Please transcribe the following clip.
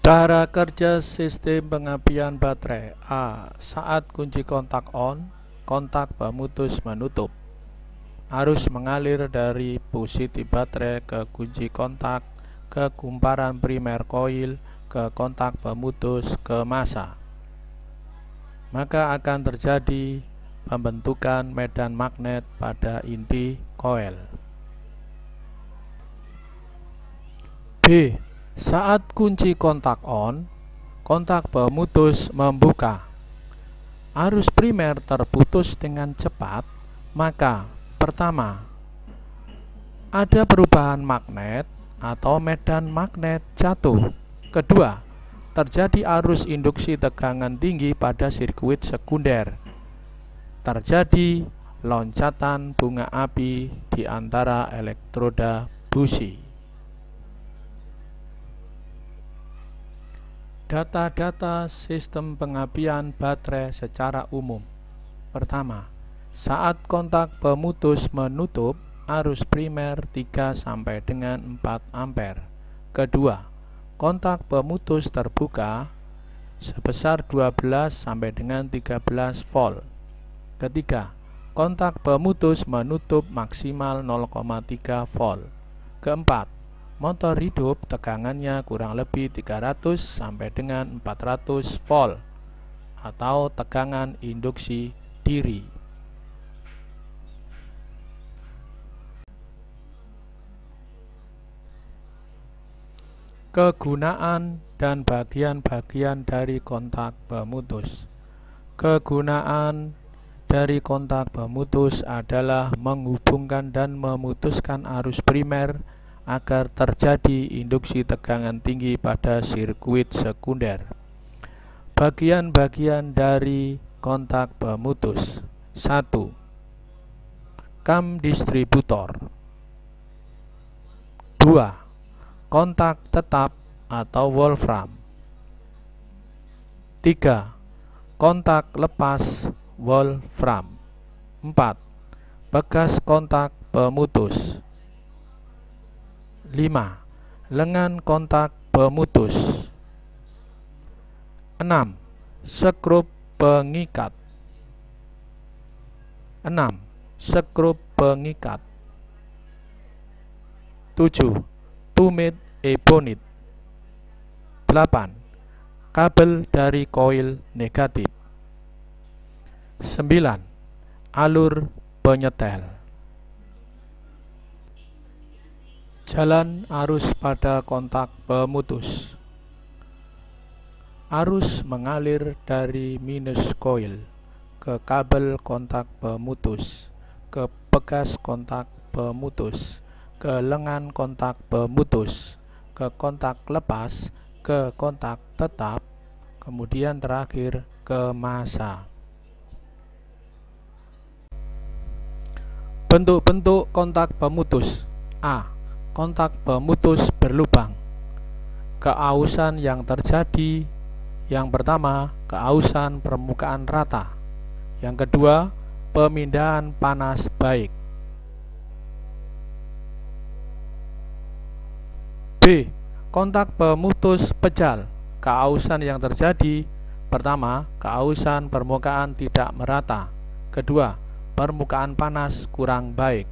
Cara kerja sistem pengapian baterai. A. Saat kunci kontak on, kontak pemutus menutup. Arus mengalir dari positif baterai ke kunci kontak, ke kumparan primer koil, ke kontak pemutus, ke massa. Maka akan terjadi pembentukan medan magnet pada inti koil. B. Saat kunci kontak on, kontak pemutus membuka. Arus primer terputus dengan cepat, maka pertama, ada perubahan magnet atau medan magnet jatuh. Kedua, terjadi arus induksi tegangan tinggi pada sirkuit sekunder. Terjadi loncatan bunga api di antara elektroda busi. Data-data sistem pengapian baterai secara umum. Pertama, saat kontak pemutus menutup, arus primer 3 sampai dengan 4 ampere. Kedua, kontak pemutus terbuka sebesar 12 sampai dengan 13 volt. Ketiga, kontak pemutus menutup maksimal 0,3 volt. Keempat, motor hidup tegangannya kurang lebih 300 sampai dengan 400 volt atau tegangan induksi diri. Kegunaan dan bagian-bagian dari kontak pemutus. Kegunaan dari kontak pemutus adalah menghubungkan dan memutuskan arus primer agar terjadi induksi tegangan tinggi pada sirkuit sekunder. Bagian-bagian dari kontak pemutus. 1. Kam distributor. 2. Kontak tetap atau wolfram. 3. Kontak lepas wolfram. 4. Pegas kontak pemutus. 5. Lengan kontak pemutus. 6. Skrup pengikat. 6. Skrup pengikat. 7. Tumit ebonit. 8. Kabel dari koil negatif. 9. Alur penyetel. Jalan arus pada kontak pemutus. Arus mengalir dari minus koil ke kabel kontak pemutus, ke pegas kontak pemutus, ke lengan kontak pemutus, ke kontak lepas, ke kontak tetap, kemudian terakhir ke massa. Bentuk-bentuk kontak pemutus. A. Kontak pemutus berlubang. Keausan yang terjadi, yang pertama, keausan permukaan rata. Yang kedua, pemindahan panas baik. B. Kontak pemutus pejal. Keausan yang terjadi, pertama, keausan permukaan tidak merata. Kedua, permukaan panas kurang baik.